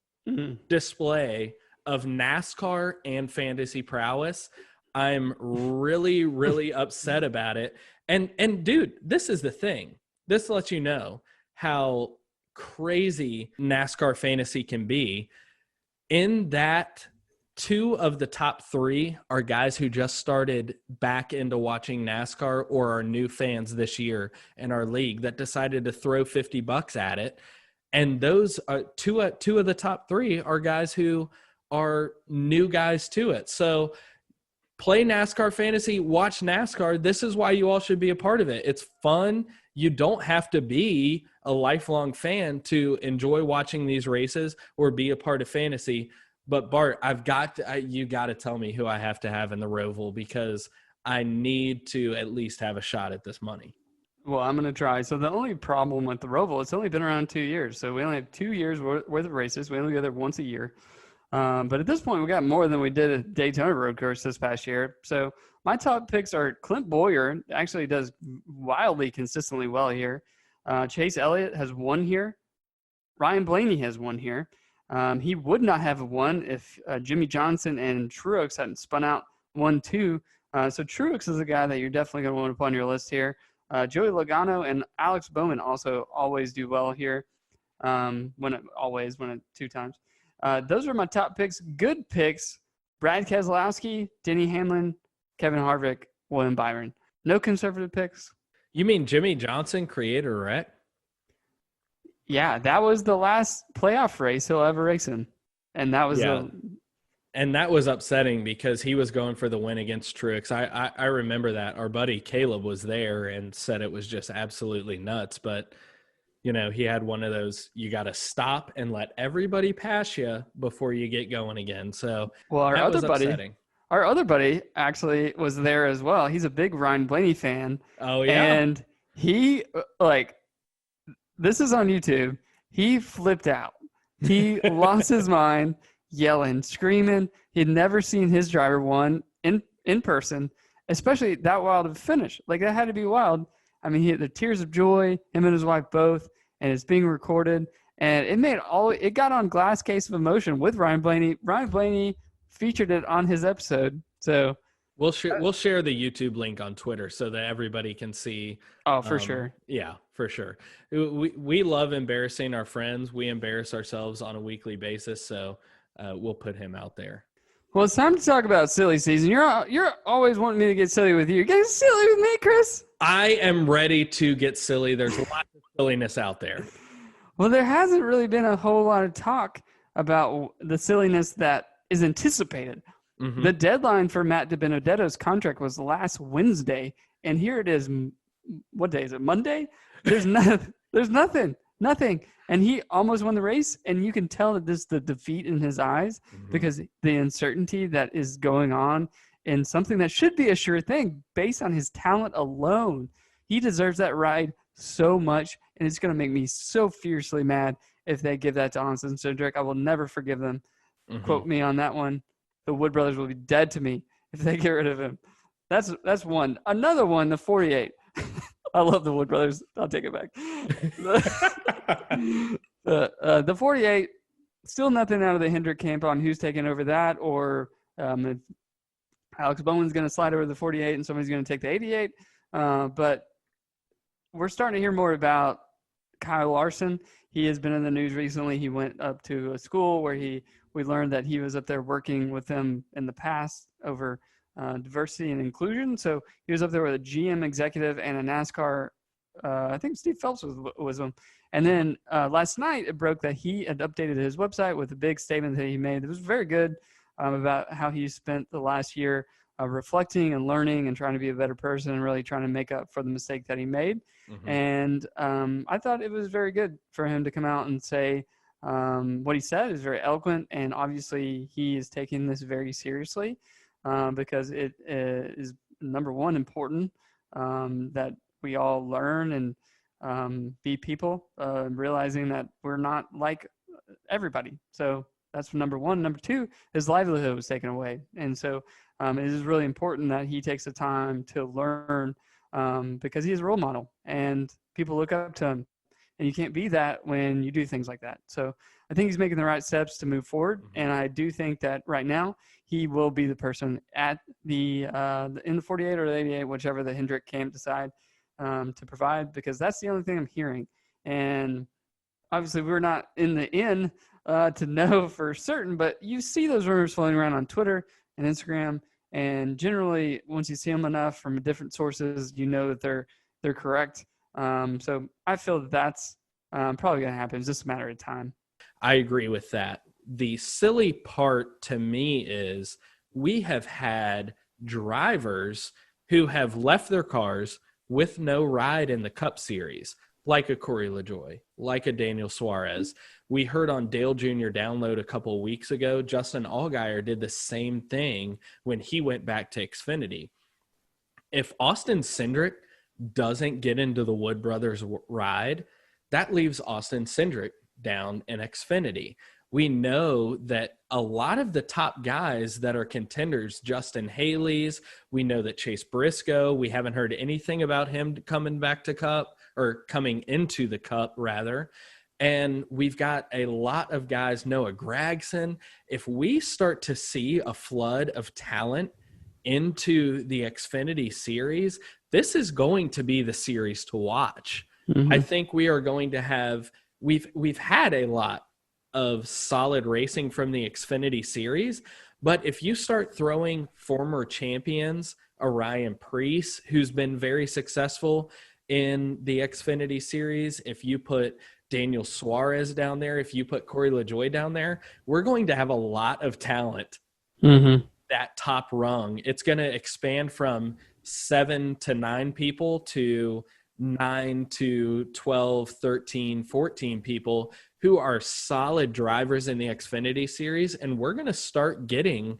display of NASCAR and fantasy prowess. I'm really, really upset about it. And dude, this is the thing. This lets you know how crazy NASCAR fantasy can be. In that, 2 of the top 3 are guys who just started back into watching NASCAR or are new fans this year in our league that decided to throw $50 at it. And those are two of the top 3 are guys who are new guys to it. So play NASCAR fantasy, watch NASCAR. This is why you all should be a part of it. It's fun. You don't have to be a lifelong fan to enjoy watching these races or be a part of fantasy. But Bart, you got to tell me who I have to have in the Roval, because I need to at least have a shot at this money. Well, I'm going to try. So the only problem with the Roval, it's only been around 2 years. So we only have 2 years worth of races. We only go there once a year. But at this point, we got more than we did at Daytona Road Course this past year. So my top picks are Clint Boyer, actually does wildly consistently well here. Chase Elliott has won here. Ryan Blaney has won here. He would not have won if Jimmy Johnson and Truex hadn't spun out 1-2. So Truex is a guy that you're definitely going to want to put on your list here. Joey Logano and Alex Bowman also always do well here. Won it 2 times. Those are my top picks. Good picks: Brad Keselowski, Denny Hamlin, Kevin Harvick, William Byron. No conservative picks. You mean Jimmy Johnson created a wreck? Yeah, that was the last playoff race he'll ever race in. And that was And that was upsetting because he was going for the win against Truex. I remember that. Our buddy Caleb was there and said it was just absolutely nuts. But, you know, he had one of those, you got to stop and let everybody pass you before you get going again. So that was upsetting. Our other buddy actually was there as well. He's a big Ryan Blaney fan. Oh, yeah. And he, this is on YouTube. He flipped out. He lost his mind, yelling, screaming. He'd never seen his driver won in person, especially that wild of a finish. Like, that had to be wild. I mean, he had the tears of joy, him and his wife both, and it's being recorded. And it got on Glass Case of Emotion with Ryan Blaney. Ryan Blaney featured it on his episode. So we'll share the YouTube link on Twitter so that everybody can see. Oh, for sure. Yeah, for sure. We love embarrassing our friends. We embarrass ourselves on a weekly basis. So we'll put him out there. Well, it's time to talk about silly season. You're always wanting me to get silly with you. Get silly with me, Chris. I am ready to get silly. There's a lot of silliness out there. Well, there hasn't really been a whole lot of talk about the silliness that is anticipated. Mm-hmm. The deadline for Matt DiBenedetto's contract was last Wednesday, and here it is. What day is it? Monday? There's nothing. And he almost won the race, and you can tell that this is the defeat in his eyes because the uncertainty that is going on in something that should be a sure thing based on his talent alone. He deserves that ride so much, and it's going to make me so fiercely mad if they give that to Austin Cindric. I will never forgive them. Quote me on that one. The Wood brothers will be dead to me if they get rid of him. That's one. Another one, the 48. I love the Wood brothers. I'll take it back. The 48, still nothing out of the Hendrick camp on who's taking over that, or if Alex Bowman's going to slide over the 48 and somebody's going to take the 88. But we're starting to hear more about Kyle Larson. He has been in the news recently. He went up to a school where we learned that he was up there working with them in the past over diversity and inclusion. So he was up there with a GM executive and a NASCAR. I think Steve Phelps was him. And then last night it broke that he had updated his website with a big statement that he made. It was very good about how he spent the last year reflecting and learning and trying to be a better person and really trying to make up for the mistake that he made. And I thought it was very good for him to come out and say what he said is very eloquent. And obviously he is taking this very seriously because it is, number one, important that we all learn and be people, realizing that we're not like everybody. So that's number one. Number two, his livelihood was taken away. And so it is really important that he takes the time to learn because he is a role model and people look up to him. And you can't be that when you do things like that. So I think he's making the right steps to move forward. And I do think that right now he will be the person at in the 48 or the 88, whichever the Hendrick camp decide to provide, because that's the only thing I'm hearing. And obviously we're not in the inn to know for certain, but you see those rumors floating around on Twitter and Instagram. And generally, once you see them enough from different sources, you know that they're correct. So I feel that that's probably going to happen. It's just a matter of time. I agree with that. The silly part to me is we have had drivers who have left their cars with no ride in the Cup Series, like a Corey LaJoie, like a Daniel Suarez. We heard on Dale Jr. Download a couple of weeks ago, Justin Allgaier did the same thing when he went back to Xfinity. If Austin Cindric doesn't get into the Wood Brothers ride, that leaves Austin Cindric down in Xfinity. We know that a lot of the top guys that are contenders, Justin Haley's, we know that Chase Briscoe, we haven't heard anything about him coming back to Cup, or coming into the Cup rather. And we've got a lot of guys, Noah Gragson. If we start to see a flood of talent into the Xfinity series, this is going to be the series to watch. I think we are going to have, we've had a lot of solid racing from the Xfinity series, but if you start throwing former champions a Ryan Preece, who's been very successful in the Xfinity series, if you put Daniel Suarez down there, if you put Corey LaJoie down there, we're going to have a lot of talent. That top rung. It's going to expand from 7 to 9 people to 9 to 12, 13, 14 people who are solid drivers in the Xfinity series. And we're going to start getting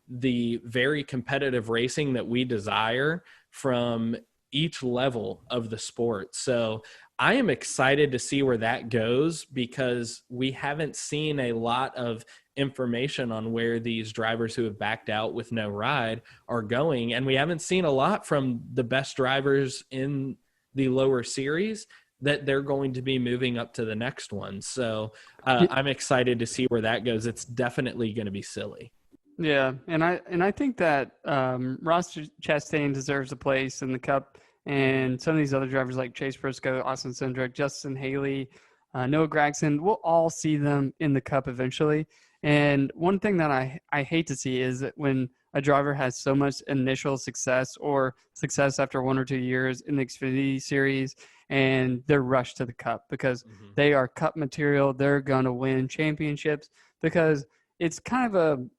the very competitive racing that we desire from each level of the sport. So I am excited to see where that goes, because we haven't seen a lot of information on where these drivers who have backed out with no ride are going. And we haven't seen a lot from the best drivers in the lower series that they're going to be moving up to the next one. So I'm excited to see where that goes. It's definitely going to be silly. Yeah, and I think that Ross Chastain deserves a place in the Cup, and some of these other drivers like Chase Briscoe, Austin Cindric, Justin Haley, Noah Gragson, we'll all see them in the Cup eventually. And one thing that I hate to see is that when a driver has so much initial success or success after 1 or 2 years in the Xfinity series and they're rushed to the Cup because they are Cup material, they're going to win championships, because it's kind of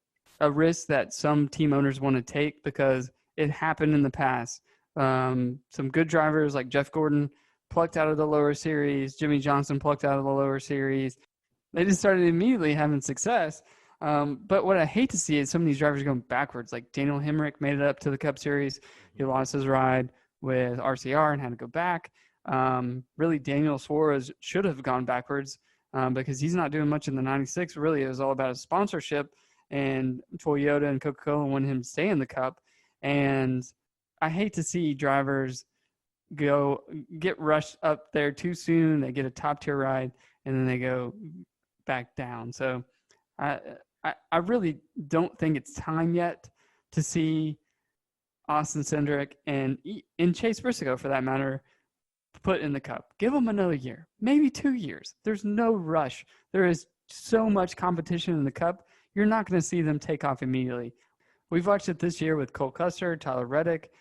a risk that some team owners want to take because it happened in the past. Some good drivers like Jeff Gordon plucked out of the lower series, Jimmy Johnson plucked out of the lower series. They just started immediately having success. But what I hate to see is some of these drivers going backwards. Like Daniel Hemrick made it up to the Cup Series. He lost his ride with RCR and had to go back. Really, Daniel Suarez should have gone backwards because he's not doing much in the 96. Really, it was all about his sponsorship, and Toyota and Coca-Cola wanted him to stay in the Cup. And I hate to see drivers get rushed up there too soon. They get a top-tier ride, and then they go back down. So I really don't think it's time yet to see Austin Cindric and Chase Briscoe, for that matter, put in the Cup. Give them another year, maybe 2 years. There's no rush. There is so much competition in the Cup. You're not going to see them take off immediately. We've watched it this year with Cole Custer, Tyler Reddick.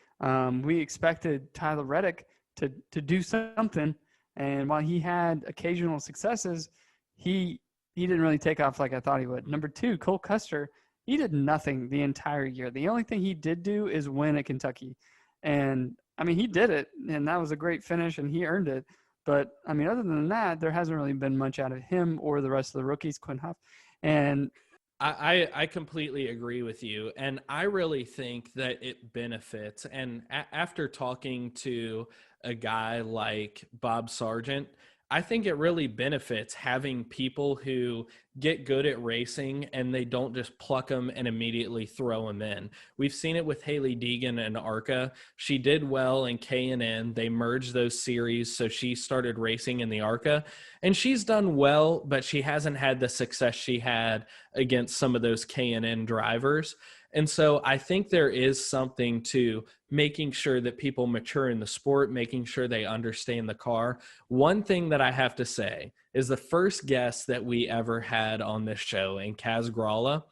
We expected Tyler Reddick to do something, and while he had occasional successes, he didn't really take off like I thought he would. Number 2, Cole Custer, he did nothing the entire year. The only thing he did do is win at Kentucky. And, I mean, he did it, and that was a great finish, and he earned it. But, I mean, other than that, there hasn't really been much out of him or the rest of the rookies, Quinn Huff. And I completely agree with you. And I really think that it benefits. And after talking to a guy like Bob Sargent, I think it really benefits having people who get good at racing and they don't just pluck them and immediately throw them in. We've seen it with Haley Deegan and ARCA. She did well in K&N. They merged those series, so she started racing in the ARCA. And she's done well, but she hasn't had the success she had against some of those K&N drivers. And so I think there is something to making sure that people mature in the sport, making sure they understand the car. One thing that I have to say is the first guest that we ever had on this show, in Kaz Gralla,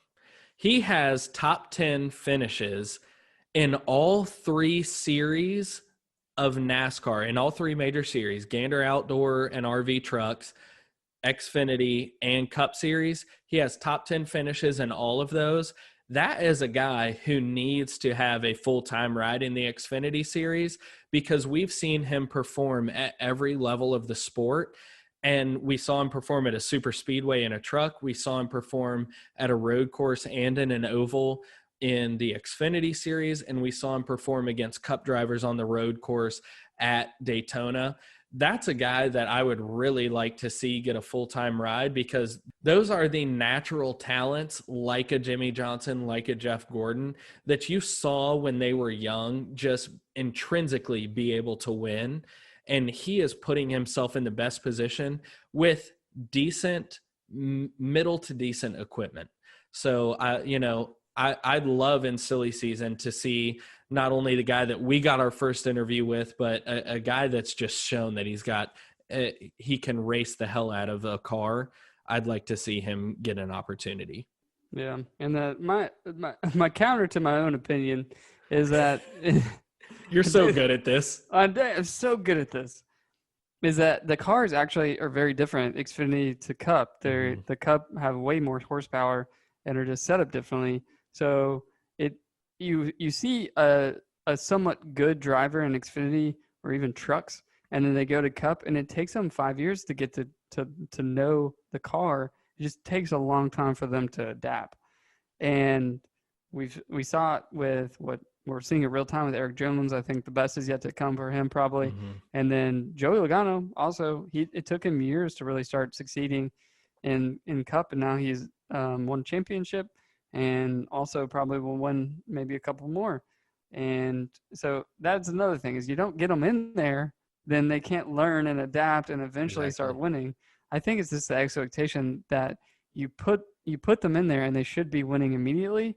he has top 10 finishes in all 3 series of NASCAR, in all 3 major series, Gander Outdoor and RV Trucks, Xfinity, and Cup Series. He has top 10 finishes in all of those. That is a guy who needs to have a full-time ride in the Xfinity series, because we've seen him perform at every level of the sport. And we saw him perform at a super speedway in a truck. We saw him perform at a road course and in an oval in the Xfinity series. And we saw him perform against Cup drivers on the road course at Daytona. That's a guy that I would really like to see get a full-time ride, because those are the natural talents, like a Jimmy Johnson, like a Jeff Gordon, that you saw when they were young just intrinsically be able to win. And he is putting himself in the best position with decent, middle to decent equipment. So, I'd love in silly season to see not only the guy that we got our first interview with, but a guy that's just shown that he can race the hell out of a car. I'd like to see him get an opportunity. Yeah, and my counter to my own opinion is that You're so good at this. I'm so good at this. Is that the cars actually are very different, Xfinity to Cup. The Cup have way more horsepower and are just set up differently. So you see a somewhat good driver in Xfinity or even trucks, and then they go to Cup, and it takes them 5 years to get to know the car. It just takes a long time for them to adapt. And we saw it with what we're seeing in real time with Eric Jones. I think the best is yet to come for him probably. And then Joey Logano also, it took him years to really start succeeding in Cup, and now he's won a championship and also probably will win maybe a couple more. And so that's another thing, is you don't get them in there, then they can't learn and adapt and eventually start winning. I think it's just the expectation that you put them in there and they should be winning immediately,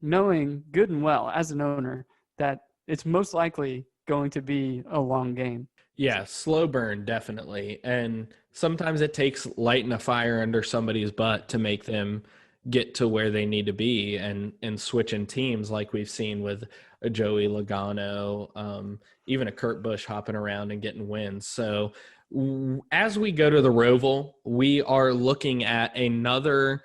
knowing good and well as an owner that it's most likely going to be a long game. Yeah, slow burn, definitely. And sometimes it takes lighting a fire under somebody's butt to make them get to where they need to be, and switching teams like we've seen with a Joey Logano, even a Kurt Busch hopping around and getting wins. So as we go to the Roval, we are looking at another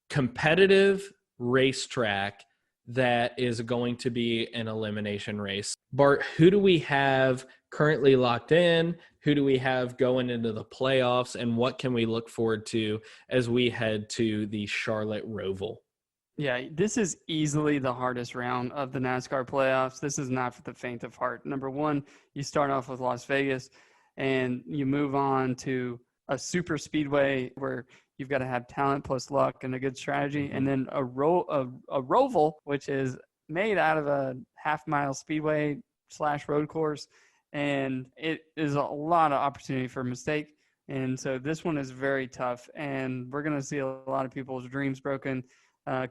competitive racetrack that is going to be an elimination race. Bart, who do we have currently locked in? Who do we have going into the playoffs? And what can we look forward to as we head to the Charlotte Roval? Yeah, this is easily the hardest round of the NASCAR playoffs. This is not for the faint of heart. Number one, you start off with Las Vegas and you move on to a super speedway where you've got to have talent plus luck and a good strategy. And then a Roval, which is made out of a half-mile speedway / road course. And it is a lot of opportunity for mistake. And so this one is very tough. And we're going to see a lot of people's dreams broken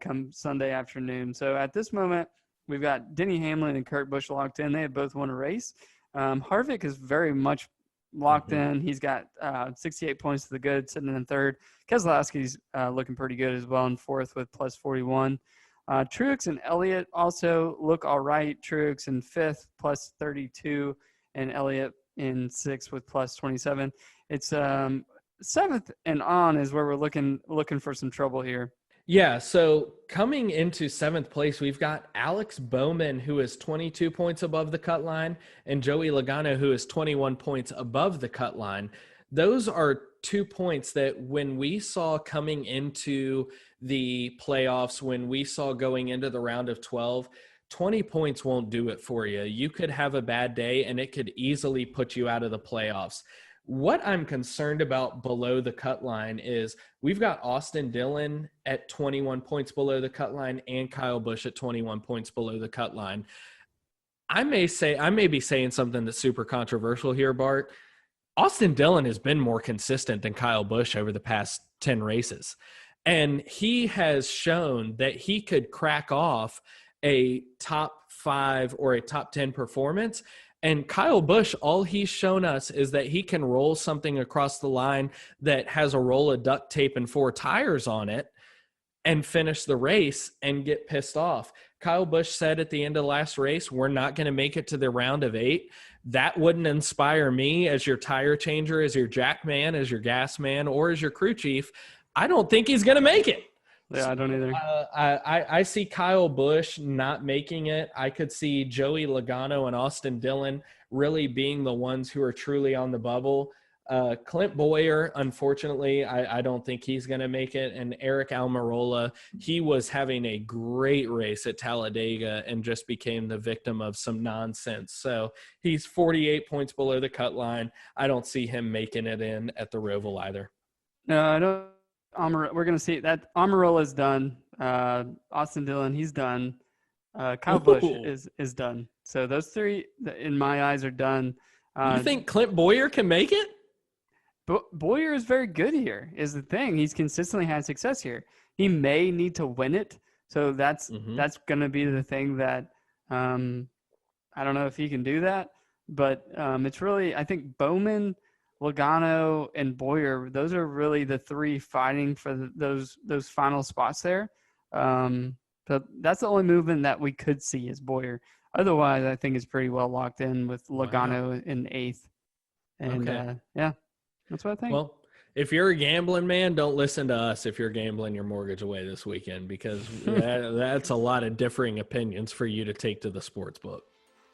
come Sunday afternoon. So at this moment, we've got Denny Hamlin and Kurt Busch locked in. They have both won a race. Harvick is very much locked in. He's got 68 points to the good, sitting in third. Keselowski's looking pretty good as well in fourth with plus 41. Truex and Elliott also look all right. Truex in fifth, plus 32, and Elliott in sixth with plus 27. It's seventh and on is where we're looking for some trouble here. Yeah, so coming into seventh place, we've got Alex Bowman, who is 22 points above the cut line, and Joey Logano, who is 21 points above the cut line. Those are 2 points that when we saw coming into the playoffs, when we saw going into the round of 12, 20 points won't do it for you. You could have a bad day, and it could easily put you out of the playoffs. What I'm concerned about below the cut line is we've got Austin Dillon at 21 points below the cut line and Kyle Busch at 21 points below the cut line. I may be saying something that's super controversial here, Bart. Austin Dillon has been more consistent than Kyle Busch over the past 10 races. And he has shown that he could crack off a top 5 or a top 10 performance. And Kyle Busch, all he's shown us is that he can roll something across the line that has a roll of duct tape and 4 tires on it and finish the race and get pissed off. Kyle Busch said at the end of the last race, we're not going to make it to the round of 8. That wouldn't inspire me as your tire changer, as your jack man, as your gas man, or as your crew chief. I don't think he's going to make it. Yeah, I don't either. I see Kyle Busch not making it. I could see Joey Logano and Austin Dillon really being the ones who are truly on the bubble. Clint Bowyer, unfortunately, I don't think he's going to make it. And Eric Almirola, he was having a great race at Talladega and just became the victim of some nonsense. So he's 48 points below the cut line. I don't see him making it in at the Roval either. No, I don't. We're going to see that Almirola is done. Austin Dillon, he's done. Kyle Busch is done. So those 3, in my eyes, are done. You think Clint Bowyer can make it? Bowyer is very good here, is the thing. He's consistently had success here. He may need to win it. So that's going to be the thing that I don't know if he can do that. But it's really, I think Bowman, Logano, and Bowyer, those are really the 3 fighting for those final spots there. But that's the only movement that we could see is Boyer. Otherwise, I think it's pretty well locked in with Logano in 8th. And yeah, that's what I think. Well, if you're a gambling man, don't listen to us if you're gambling your mortgage away this weekend, because that's a lot of differing opinions for you to take to the sports book.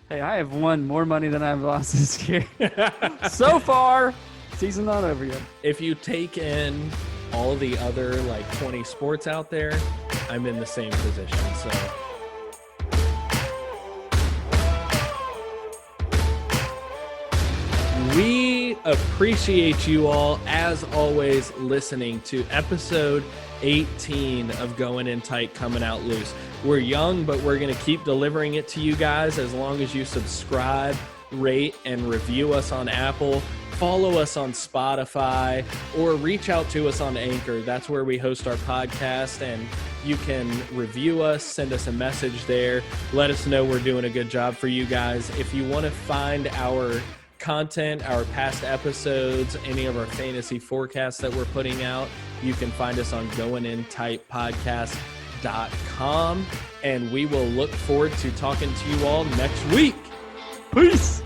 Hey, I have won more money than I've lost this year. So far, season's not over yet. If you take in all the other like 20 sports out there, I'm in the same position. So we appreciate you all, as always, listening to episode 18 of Going In Tight, Coming Out Loose. We're young, but we're going to keep delivering it to you guys as long as you subscribe, rate, and review us on Apple. Follow us on Spotify, or reach out to us on Anchor. That's where we host our podcast, and you can review us, send us a message there. Let us know we're doing a good job for you guys. If you want to find our content, our past episodes, any of our fantasy forecasts that we're putting out, you can find us on goingintightpodcast.com, and we will look forward to talking to you all next week. Peace.